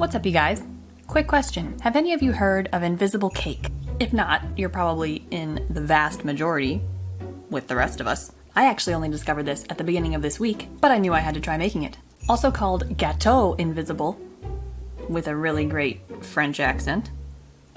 What's up, you guys? Quick question. Have any of you heard of invisible cake? If not, you're probably in the vast majority with the rest of us. I actually only discovered this at the beginning of this week, but I knew I had to try making it. Also called Gâteau invisible, with a really great French accent.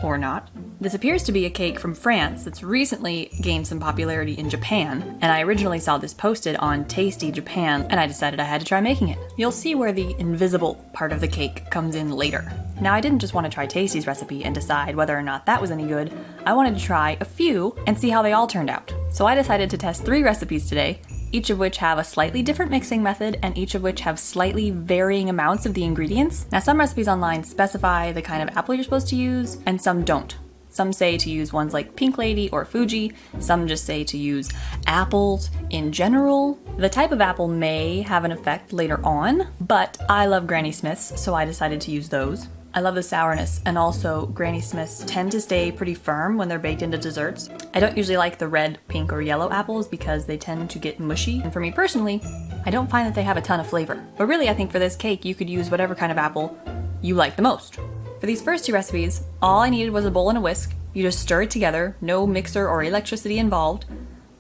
Or not. This appears to be a cake from France that's recently gained some popularity in Japan, and I originally saw this posted on Tasty Japan, and I decided I had to try making it. You'll see where the invisible part of the cake comes in later. Now, I didn't just want to try Tasty's recipe and decide whether or not that was any good. I wanted to try a few and see how they all turned out. So I decided to test 3 recipes today, each of which have a slightly different mixing method and each of which have slightly varying amounts of the ingredients. Now, some recipes online specify the kind of apple you're supposed to use, and some don't. Some say to use ones like Pink Lady or Fuji, some just say to use apples in general. The type of apple may have an effect later on, but I love Granny Smiths, so I decided to use those. I love the sourness, and also Granny Smiths tend to stay pretty firm when they're baked into desserts. I don't usually like the red, pink, or yellow apples because they tend to get mushy, and for me personally, I don't find that they have a ton of flavor. But really, I think for this cake, you could use whatever kind of apple you like the most. For these first 2 recipes, all I needed was a bowl and a whisk. You just stir it together, no mixer or electricity involved.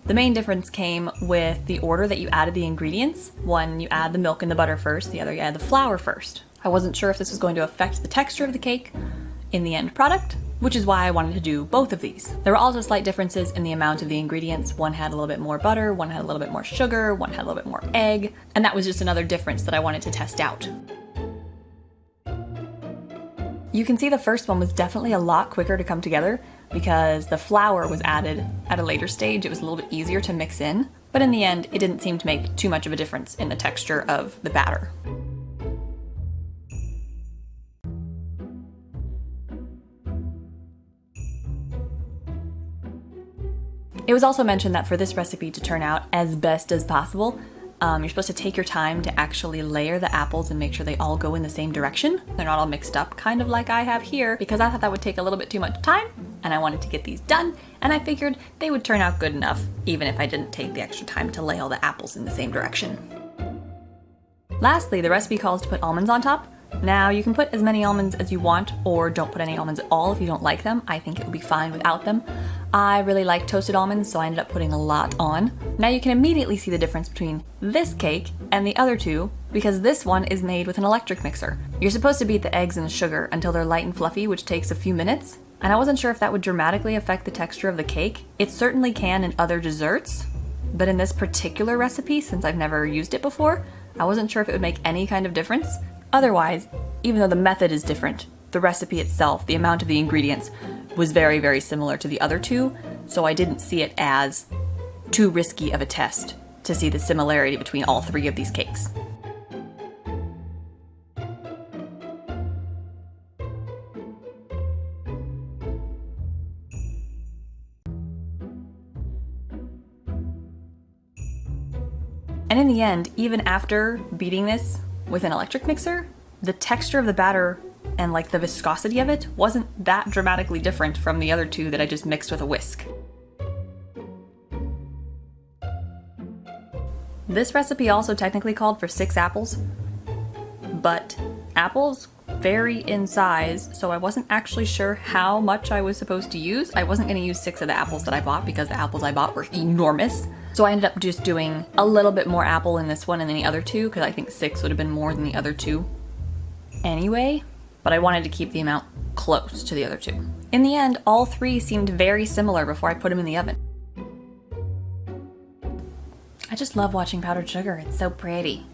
The main difference came with the order that you added the ingredients. One, you add the milk and the butter first, the other, you add the flour first. I wasn't sure if this was going to affect the texture of the cake in the end product, which is why I wanted to do both of these. There were also slight differences in the amount of the ingredients. One had a little bit more butter, one had a little bit more sugar, one had a little bit more egg, and that was just another difference that I wanted to test out. You can see the first one was definitely a lot quicker to come together because the flour was added at a later stage. It was a little bit easier to mix in, but in the end, it didn't seem to make too much of a difference in the texture of the batter. It was also mentioned that for this recipe to turn out as best as possible, you're supposed to take your time to actually layer the apples and make sure they all go in the same direction. They're not all mixed up, kind of like I have here, because I thought that would take a little bit too much time, and I wanted to get these done, and I figured they would turn out good enough, even if I didn't take the extra time to lay all the apples in the same direction. Lastly, the recipe calls to put almonds on top. Now, you can put as many almonds as you want, or don't put any almonds at all if you don't like them. I think it would be fine without them. I really like toasted almonds, so I ended up putting a lot on. Now you can immediately see the difference between this cake and the other 2, because this one is made with an electric mixer. You're supposed to beat the eggs and the sugar until they're light and fluffy, which takes a few minutes, and I wasn't sure if that would dramatically affect the texture of the cake. It certainly can in other desserts, but in this particular recipe, since I've never used it before, I wasn't sure if it would make any kind of difference. Otherwise, even though the method is different, the recipe itself, the amount of the ingredients, was very, very similar to the other 2, so I didn't see it as too risky of a test to see the similarity between all 3 of these cakes. And in the end, even after beating this with an electric mixer, the texture of the batter and like the viscosity of it wasn't that dramatically different from the other 2 that I just mixed with a whisk. This recipe also technically called for 6 apples, but apples vary in size, so I wasn't actually sure how much I was supposed to use. I wasn't going to use 6 of the apples that I bought because the apples I bought were enormous. So I ended up just doing a little bit more apple in this one and then the other 2, because I think 6 would have been more than the other 2 anyway, but I wanted to keep the amount close to the other 2. In the end, all 3 seemed very similar before I put them in the oven. I just love watching powdered sugar, it's so pretty.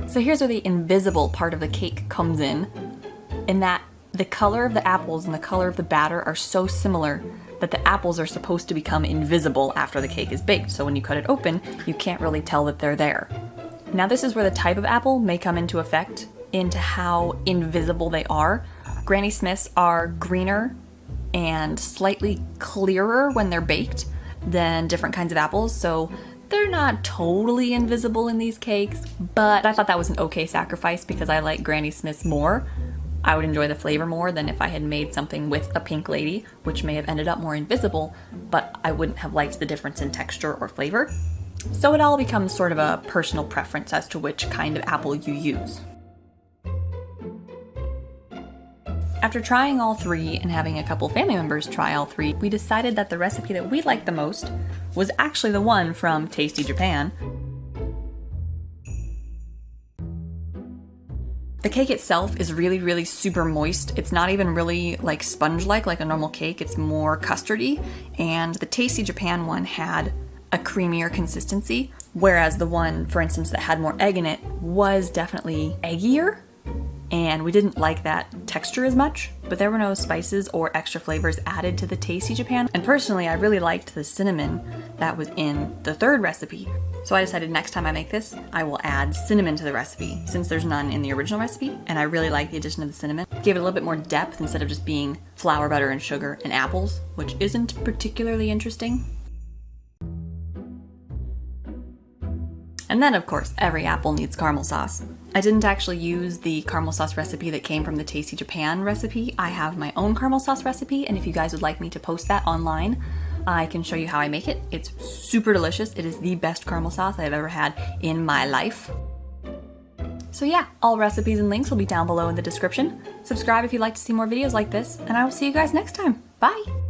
So here's where the invisible part of the cake comes in that the color of the apples and the color of the batter are so similar that the apples are supposed to become invisible after the cake is baked, so when you cut it open, you can't really tell that they're there. Now this is where the type of apple may come into effect, into how invisible they are. Granny Smiths are greener and slightly clearer when they're baked than different kinds of apples, so they're not totally invisible in these cakes, but I thought that was an okay sacrifice because I like Granny Smiths more. I would enjoy the flavor more than if I had made something with a pink lady, which may have ended up more invisible, but I wouldn't have liked the difference in texture or flavor. So it all becomes sort of a personal preference as to which kind of apple you use. After trying all three and having a couple family members try all three, we decided that the recipe that we liked the most was actually the one from Tasty Japan. The cake itself is really super moist. It's not even really like sponge-like like a normal cake. It's more custardy, and the Tasty Japan one had a creamier consistency, whereas the one, for instance, that had more egg in it was definitely eggier, and we didn't like that texture as much, but there were no spices or extra flavors added to the Tasty Japan. And personally, I really liked the cinnamon that was in the third recipe. So I decided next time I make this, I will add cinnamon to the recipe, since there's none in the original recipe, and I really like the addition of the cinnamon. Gave it a little bit more depth instead of just being flour, butter, and sugar and apples, which isn't particularly interesting. And then, of course, every apple needs caramel sauce. I didn't actually use the caramel sauce recipe that came from the Tasty Japan recipe. I have my own caramel sauce recipe, and if you guys would like me to post that online, I can show you how I make it. It's super delicious. It is the best caramel sauce I've ever had in my life. So yeah, all recipes and links will be down below in the description. Subscribe if you'd like to see more videos like this, and I will see you guys next time. Bye!